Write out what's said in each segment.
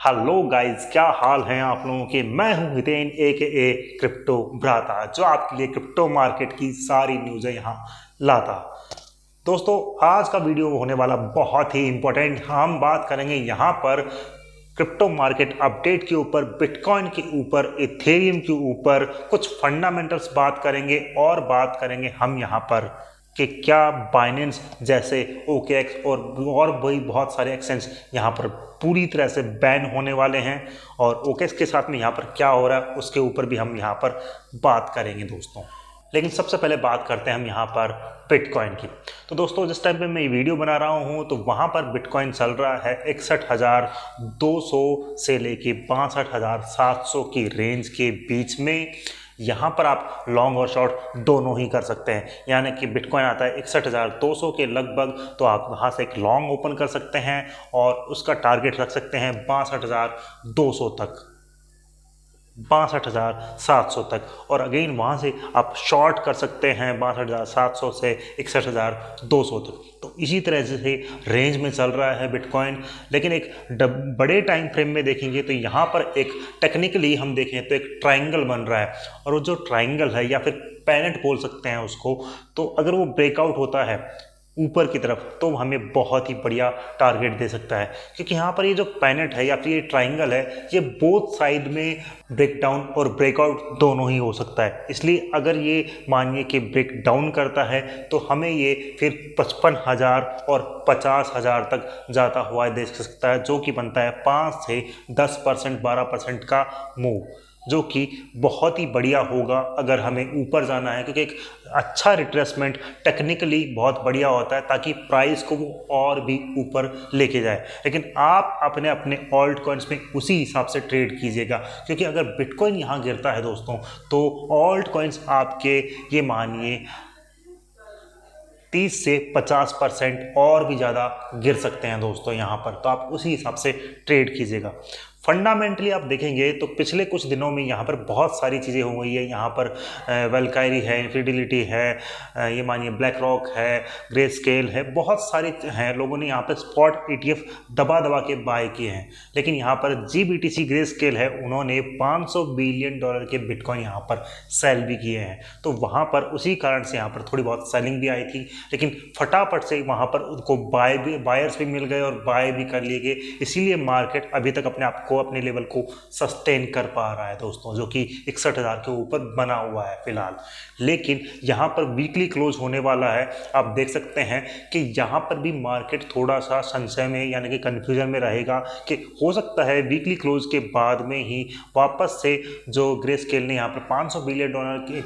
Hello guys, क्या हाल हैं आप लोगों के। मैं हूं हितेन ए क्रिप्टो भ्राता, जो आपके लिए क्रिप्टो मार्केट की सारी न्यूज़ें यहां लाता। दोस्तों, आज का वीडियो होने वाला बहुत ही इंपॉर्टेंट। हम बात करेंगे यहां पर क्रिप्टो मार्केट अपडेट के ऊपर, बिटकॉइन के ऊपर, इथेरियम के ऊपर, कुछ फंडामेंटल्स बात करेंगे और बात करेंगे हम यहाँ पर कि क्या बाइनेंस जैसे OKX और भी बहुत सारे एक्सचेंज यहाँ पर पूरी तरह से बैन होने वाले हैं, और OKX के साथ में यहाँ पर क्या हो रहा है उसके ऊपर भी हम यहाँ पर बात करेंगे दोस्तों। लेकिन सबसे पहले बात करते हैं हम यहाँ पर बिटकॉइन की। तो दोस्तों, जिस टाइम पे मैं ये वीडियो बना रहा हूँ तो वहाँ पर बिटकॉइन चल रहा है 61,200 से लेके 62,700 की रेंज के बीच में। यहाँ पर आप लॉन्ग और शॉर्ट दोनों ही कर सकते हैं, यानी कि बिटकॉइन आता है 61,200 के लगभग, तो आप वहाँ से एक लॉन्ग ओपन कर सकते हैं और उसका टारगेट रख सकते हैं 62,200 तक, 62,700 तक, और अगेन वहाँ से आप शॉर्ट कर सकते हैं 62,700 से 61,200 तक। तो इसी तरह से रेंज में चल रहा है बिटकॉइन। लेकिन एक बड़े टाइम फ्रेम में देखेंगे तो यहाँ पर एक टेक्निकली हम देखें तो एक ट्रायंगल बन रहा है, और वो जो ट्रायंगल है या फिर पैनेट बोल सकते हैं उसको, तो अगर वो ब्रेकआउट होता है ऊपर की तरफ तो हमें बहुत ही बढ़िया टारगेट दे सकता है, क्योंकि यहाँ पर ये जो पैनेट है या फिर ये ट्राइंगल है, ये बोथ साइड में ब्रेक डाउन और ब्रेकआउट दोनों ही हो सकता है। इसलिए अगर ये मानिए कि ब्रेक डाउन करता है तो हमें ये फिर 55,000 और 50,000 तक जाता हुआ देख सकता है, जो कि बनता है 5 से 10% 12% का मूव, जो कि बहुत ही बढ़िया होगा अगर हमें ऊपर जाना है, क्योंकि एक अच्छा रिट्रेसमेंट टेक्निकली बहुत बढ़िया होता है ताकि प्राइस को वो और भी ऊपर लेके जाए। लेकिन आप अपने अपने ऑल्ट कॉइन्स में उसी हिसाब से ट्रेड कीजिएगा, क्योंकि अगर बिटकॉइन यहाँ गिरता है दोस्तों तो ऑल्ट कॉइन्स आपके ये मानिए 30 से 50% और भी ज़्यादा गिर सकते हैं दोस्तों यहाँ पर, तो आप उसी हिसाब से ट्रेड कीजिएगा। फंडामेंटली आप देखेंगे तो पिछले कुछ दिनों में यहाँ पर बहुत सारी चीज़ें हो गई है। यहाँ पर वेलकायरी है, इनफिडिलिटी है, ये मानिए ब्लैक रॉक है, ग्रे स्केल है, बहुत सारे हैं। लोगों ने यहाँ पर स्पॉट ETF दबा दबा के बाय किए हैं। लेकिन यहाँ पर GBTC ग्रे स्केल है, उन्होंने $500 बिलियन के बिटकॉइन यहाँ पर सेल भी किए हैं। तो वहाँ पर उसी कारण से यहाँ पर थोड़ी बहुत सेलिंग भी आई थी, लेकिन फटाफट से वहाँ पर उनको बायर्स भी मिल गए और बाय भी कर लिए गए। इसीलिए मार्केट अभी तक अपने आप को, अपने लेवल को सस्टेन कर पा रहा है दोस्तों, जो कि 61,000 के ऊपर बना हुआ है फिलहाल। लेकिन यहाँ पर वीकली क्लोज होने वाला है। आप देख सकते हैं कि यहाँ पर भी मार्केट थोड़ा सा संशय में यानी कि कंफ्यूजन में रहेगा कि हो सकता है वीकली क्लोज के बाद में ही वापस से जो ग्रे स्केल ने यहाँ पर $500 बिलियन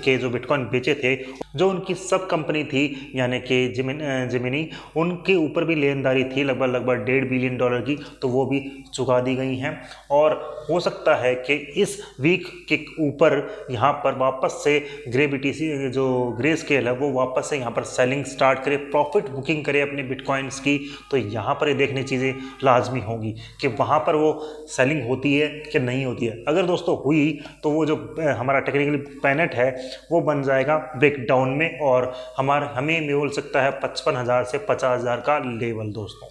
के जो बिटकॉइन बेचे थे, जो उनकी सब कंपनी थी यानी कि जिमिनी, उनके ऊपर भी लेनदारी थी लगभग $1.5 बिलियन की, तो वो भी चुका दी गई हैं। और हो सकता है कि इस वीक के ऊपर यहाँ पर वापस से BTC जो ग्रे स्केल है वो वापस से यहाँ पर सेलिंग स्टार्ट करे, प्रॉफिट बुकिंग करे अपने बिटकॉइंस की। तो यहाँ पर ये देखने चीज़ें लाजमी होंगी कि वहाँ पर वो सेलिंग होती है कि नहीं होती है। अगर दोस्तों हुई तो वो जो हमारा टेक्निकली पैनेट है वो बन जाएगा ब्रेक डाउन में, और हमें मिल सकता है 55,000 से 50,000 का लेवल दोस्तों।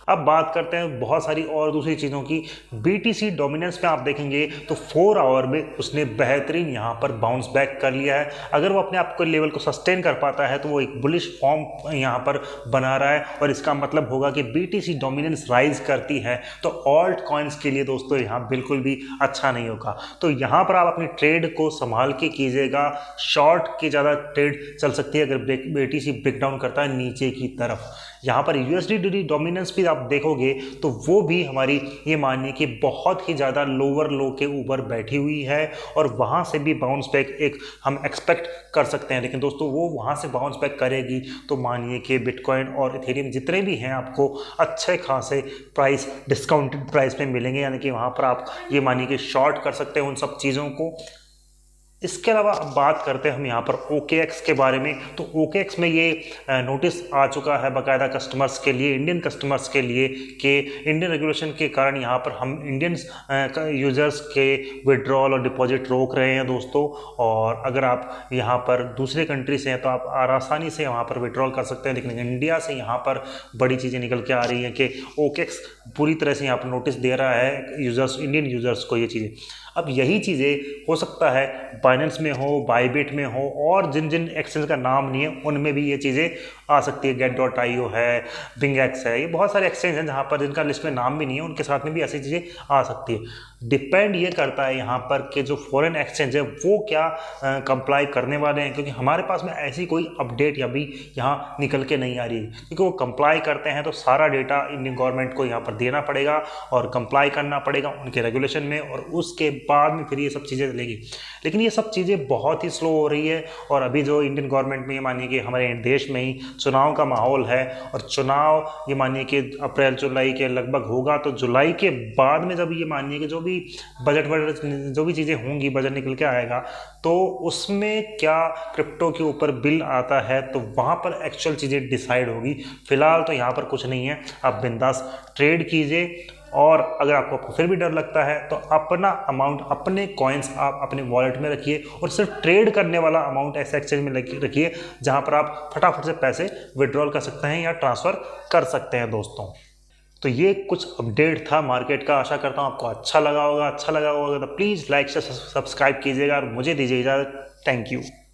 अब बात करते हैं बहुत सारी और दूसरी चीज़ों की। BTC डोमिनेंस में आप देखेंगे तो 4 आवर में उसने बेहतरीन यहाँ पर बाउंस बैक कर लिया है। अगर वो अपने आप को लेवल को सस्टेन कर पाता है तो वो एक बुलिश फॉर्म यहाँ पर बना रहा है, और इसका मतलब होगा कि BTC डोमिनेंस राइज करती है तो ऑल्ट कॉइन्स के लिए दोस्तों यहाँ बिल्कुल भी अच्छा नहीं होगा। तो यहाँ पर आप अपनी ट्रेड को संभाल के कीजिएगा। शॉर्ट की ज़्यादा ट्रेड चल सकती है अगर BTC ब्रेकडाउन करता है नीचे की तरफ। यहाँ पर USD डोमिनेंस भी आप देखोगे तो वो भी हमारी ये मानिए कि बहुत ही ज़्यादा लोअर लो के ऊपर बैठी हुई है, और वहाँ से भी बाउंस बैक एक हम एक्सपेक्ट कर सकते हैं। लेकिन दोस्तों वो वहाँ से बाउंस बैक करेगी तो मानिए कि बिटकॉइन और इथेरियम जितने भी हैं आपको अच्छे खासे प्राइस, डिस्काउंटेड प्राइस में मिलेंगे, यानी कि वहाँ पर आप ये मानिए कि शॉर्ट कर सकते हैं उन सब चीज़ों को। इसके अलावा अब बात करते हैं हम यहाँ पर OKX के बारे में। तो OKX में ये नोटिस आ चुका है बाकायदा कस्टमर्स के लिए, इंडियन कस्टमर्स के लिए, कि इंडियन रेगुलेशन के कारण यहाँ पर हम इंडियन यूज़र्स के विड्रॉल और डिपॉजिट रोक रहे हैं दोस्तों। और अगर आप यहाँ पर दूसरे कंट्री से हैं तो आप आसानी से वहाँ पर विड्रॉल कर सकते हैं, लेकिन इंडिया से यहाँ पर बड़ी चीज़ें निकल के आ रही हैं कि OKX पूरी तरह से यहाँ पर नोटिस दे रहा है यूज़र्स, इंडियन यूज़र्स को ये चीज़ें। अब यही चीज़ें हो सकता है बाइनेंस में हो, बाइबिट में हो, और जिन जिन एक्सचेंज का नाम नहीं है उनमें भी ये चीज़ें आ सकती है। get.io है, बिंगएक्स है, ये बहुत सारे एक्सचेंज हैं जहाँ पर जिनका लिस्ट में नाम भी नहीं है, उनके साथ में भी ऐसी चीज़ें आ सकती है। डिपेंड ये करता है यहाँ पर कि जो फॉरेन एक्सचेंज है वो क्या कंप्लाई करने वाले हैं, क्योंकि हमारे पास में ऐसी कोई अपडेट अभी यहाँ निकल के नहीं आ रही है। क्योंकि वो कंप्लाई करते हैं तो सारा डेटा इंडियन गवर्नमेंट को यहाँ पर देना पड़ेगा और कंप्लाई करना पड़ेगा उनके रेगुलेशन में, और उसके बाद में फिर ये सब चीज़ें चलेगी। लेकिन ये सब चीज़ें बहुत ही स्लो हो रही है। और अभी जो इंडियन गवर्नमेंट में ये मानिए कि हमारे देश में ही चुनाव का माहौल है, और चुनाव ये मानिए कि अप्रैल जुलाई के लगभग होगा, तो जुलाई के बाद में जब ये मानिए कि जो भी बजट जो भी चीज़ें होंगी, बजट निकल के आएगा, तो उसमें क्या क्रिप्टो के ऊपर बिल आता है तो वहाँ पर एक्चुअल चीज़ें डिसाइड होगी। फिलहाल तो यहाँ पर कुछ नहीं है, आप बिंदास ट्रेड कीजिए। और अगर आपको फिर भी डर लगता है तो अपना अमाउंट, अपने कॉइन्स आप अपने वॉलेट में रखिए, और सिर्फ ट्रेड करने वाला अमाउंट ऐसे एक्सचेंज में रखिए जहां पर आप फटाफट से पैसे विड्रॉल कर सकते हैं या ट्रांसफ़र कर सकते हैं दोस्तों। तो ये कुछ अपडेट था मार्केट का। आशा करता हूँ आपको अच्छा लगा होगा तो प्लीज़ लाइक से सब्सक्राइब कीजिएगा और मुझे दीजिए इजाज़त। Thank you.